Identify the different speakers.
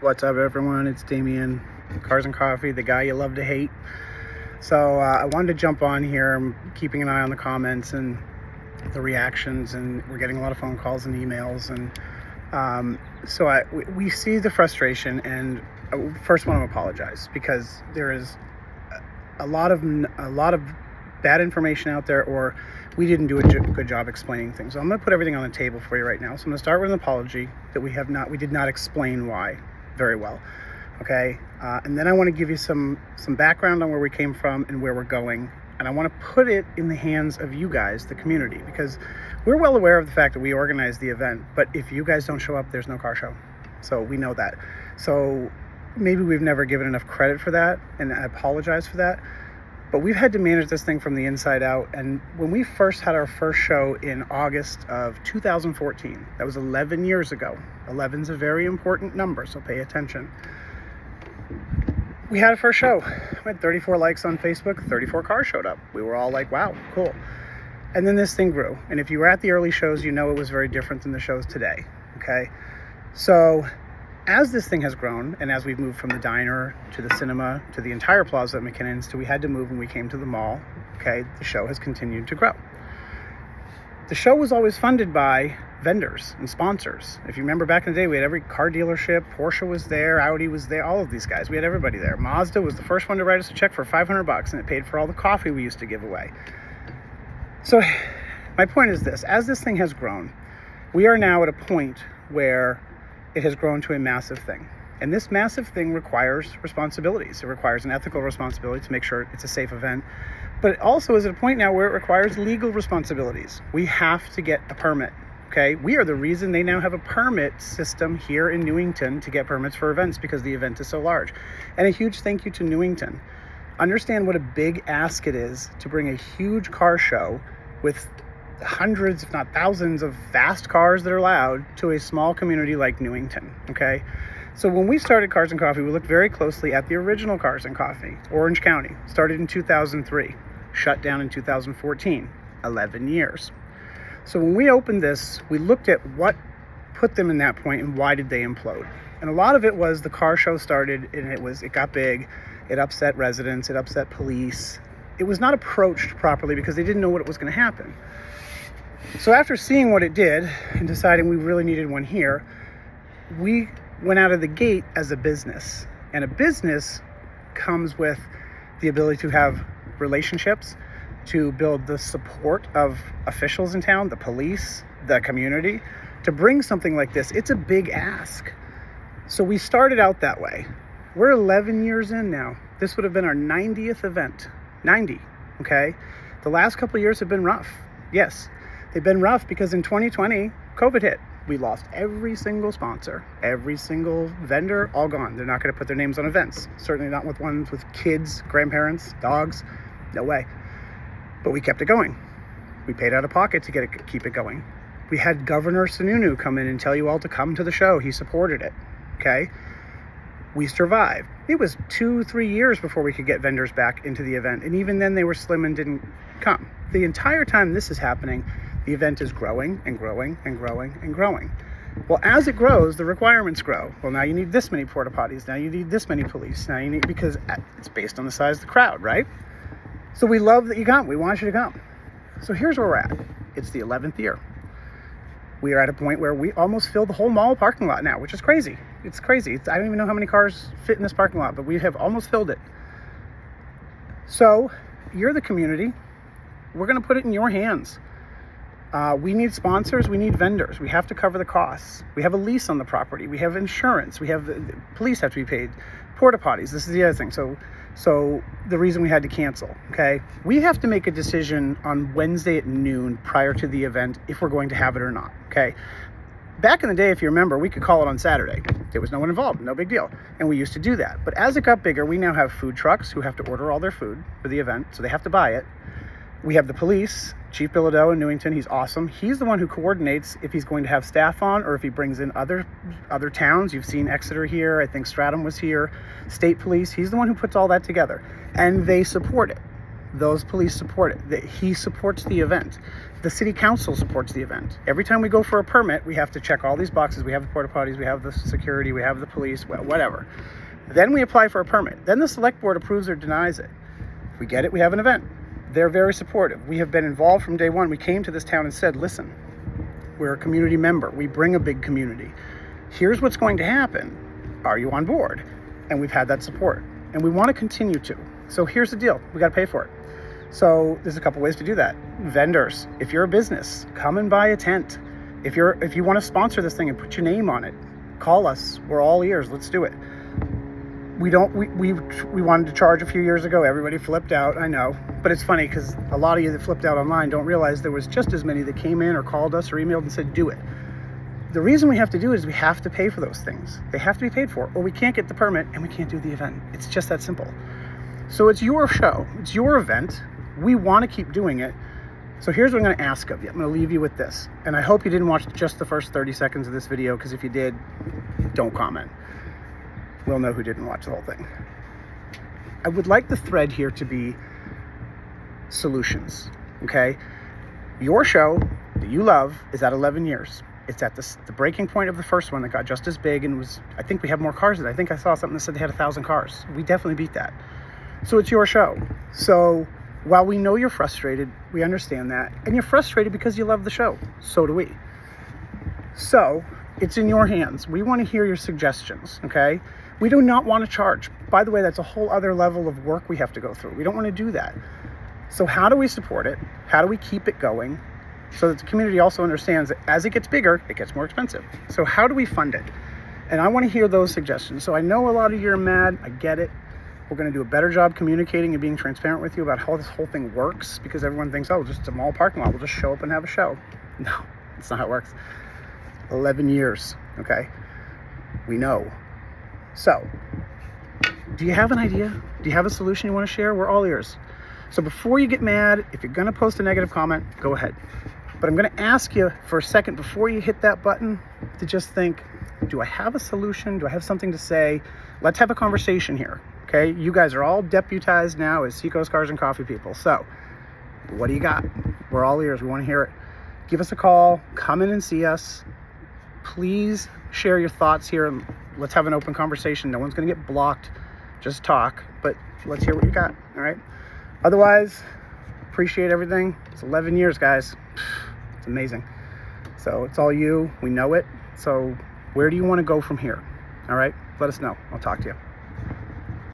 Speaker 1: What's up, everyone? It's Damien, Cars and Coffee, the guy you love to hate. So I wanted to jump on here. I'm keeping an eye on the comments and the reactions, and we're getting a lot of phone calls and emails. And we see the frustration, and I first want to apologize because there is a lot of bad information out there, or we didn't do a good job explaining things. So I'm going to put everything on the table for you right now. So I'm going to start with an apology that we did not explain why very well. Okay, and then I want to give you some background on where we came from and where we're going, and I want to put it in the hands of you guys, the community, because we're well aware of the fact that we organize the event, but if you guys don't show up, there's no car show. So we know that. So maybe we've never given enough credit for that, and I apologize for that, but we've had to manage this thing from the inside out. And when we first had our first show in August of 2014, that was 11 years ago. 11's a very important number, so pay attention. We had a first show. We had 34 likes on Facebook, 34 cars showed up. We were all like, wow, cool. And then this thing grew. And if you were at the early shows, you know it was very different than the shows today, okay? So as this thing has grown, and as we've moved from the diner to the cinema to the entire plaza at McKinnon's, to we had to move when we came to the mall, okay, the show has continued to grow. The show was always funded by vendors and sponsors. If you remember back in the day, we had every car dealership. Porsche was there, Audi was there, all of these guys. We had everybody there. Mazda was the first one to write us a check for $500, and it paid for all the coffee we used to give away. So my point is this: as this thing has grown, we are now at a point where it has grown to a massive thing. And this massive thing requires responsibilities. It requires an ethical responsibility to make sure it's a safe event. But it also is at a point now where it requires legal responsibilities. We have to get a permit. Okay, we are the reason they now have a permit system here in Newington to get permits for events, because the event is so large. And a huge thank you to Newington. Understand what a big ask it is to bring a huge car show with hundreds, if not thousands, of fast cars that are allowed to a small community like Newington. Okay, so when we started Cars and Coffee, we looked very closely at the original Cars and Coffee, Orange County, started in 2003, shut down in 2014, 11 years. So when we opened this, we looked at what put them in that point and why did they implode. And a lot of it was the car show started and it got big, it upset residents, it upset police. It was not approached properly because they didn't know what was going to happen. So after seeing what it did and deciding we really needed one here, we went out of the gate as a business. And a business comes with the ability to have relationships, to build the support of officials in town, the police, the community, to bring something like this. It's a big ask. So we started out that way. We're 11 years in now. This would have been our 90th event. 90, okay? The last couple of years have been rough. Yes, they've been rough because in 2020, COVID hit. We lost every single sponsor, every single vendor, all gone. They're not going to put their names on events. Certainly not with ones with kids, grandparents, dogs. No way. But we kept it going. We paid out of pocket to keep it going. We had Governor Sununu come in and tell you all to come to the show. He supported it, okay? We survived. It was 2-3 years before we could get vendors back into the event. And even then they were slim and didn't come. The entire time this is happening, the event is growing and growing and growing and growing. Well, as it grows, the requirements grow. Well, now you need this many porta potties. Now you need this many police. Now you need, because it's based on the size of the crowd, right? So we love that you come. We want you to come. So here's where we're at. It's the 11th year. We are at a point where we almost fill the whole mall parking lot now, which is crazy. It's crazy. I don't even know how many cars fit in this parking lot, but we have almost filled it. So you're the community. We're going to put it in your hands. We need sponsors. We need vendors. We have to cover the costs. We have a lease on the property. We have insurance. We have police have to be paid. Porta potties. This is the other thing. So the reason we had to cancel, okay? We have to make a decision on Wednesday at noon prior to the event if we're going to have it or not, okay? Back in the day, if you remember, we could call it on Saturday. There was no one involved, no big deal. And we used to do that. But as it got bigger, we now have food trucks who have to order all their food for the event, so they have to buy it. We have the police, Chief Bilodeau in Newington. He's awesome. He's the one who coordinates if he's going to have staff on or if he brings in other towns. You've seen Exeter here. I think Stratham was here. State police. He's the one who puts all that together. And they support it. those police support it. He supports the event. The city council supports the event. Every time we go for a permit, we have to check all these boxes. We have the porta potties, we have the security, we have the police, whatever. Then we apply for a permit. Then the select board approves or denies it. If we get it, we have an event. They're very supportive. We have been involved from day one. We came to this town and said, listen, we're a community member. We bring a big community. Here's what's going to happen. Are you on board? And we've had that support. And we want to continue to. So here's the deal. We got to pay for it. So there's a couple ways to do that. Vendors, if you're a business, come and buy a tent. If you want to sponsor this thing and put your name on it, call us. We're all ears. Let's do it. We wanted to charge a few years ago. Everybody flipped out, I know. But it's funny because a lot of you that flipped out online don't realize there was just as many that came in or called us or emailed and said, do it. The reason we have to do it is we have to pay for those things. They have to be paid for, or we can't get the permit and we can't do the event. It's just that simple. So it's your show. It's your event. We want to keep doing it. So here's what I'm going to ask of you. I'm going to leave you with this. And I hope you didn't watch just the first 30 seconds of this video, because if you did, don't comment. We'll know who didn't watch the whole thing. I would like the thread here to be solutions, okay? Your show that you love is at 11 years. It's at the breaking point of the first one that got just as big and was, I think we have more cars than I think I saw something that said they had 1,000 cars. We definitely beat that. So it's your show. So while we know you're frustrated, we understand that. And you're frustrated because you love the show. So do we. So it's in your hands. We want to hear your suggestions, okay? We do not want to charge. By the way, that's a whole other level of work we have to go through. We don't want to do that. So how do we support it? How do we keep it going so that the community also understands that as it gets bigger, it gets more expensive? So how do we fund it? And I want to hear those suggestions. So I know a lot of you are mad. I get it. We're going to do a better job communicating and being transparent with you about how this whole thing works, because everyone thinks, oh, just a mall parking lot. We'll just show up and have a show. No, that's not how it works. 11 years, okay? We know. So, do you have an idea? Do you have a solution you want to share? We're all ears. So before you get mad, if you're going to post a negative comment, go ahead. But I'm going to ask you for a second before you hit that button to just think, do I have a solution? Do I have something to say? Let's have a conversation here, okay? You guys are all deputized now as Seacoast Cars and Coffee people. So what do you got? We're all ears. We want to hear it. Give us a call. Come in and see us. Please share your thoughts here and let's have an open conversation. No one's going to get blocked. Just talk, but let's hear what you got, all right? Otherwise, appreciate everything. It's 11 years, guys. It's amazing. So it's all you. We know it. So where do you want to go from here? All right? Let us know. I'll talk to you.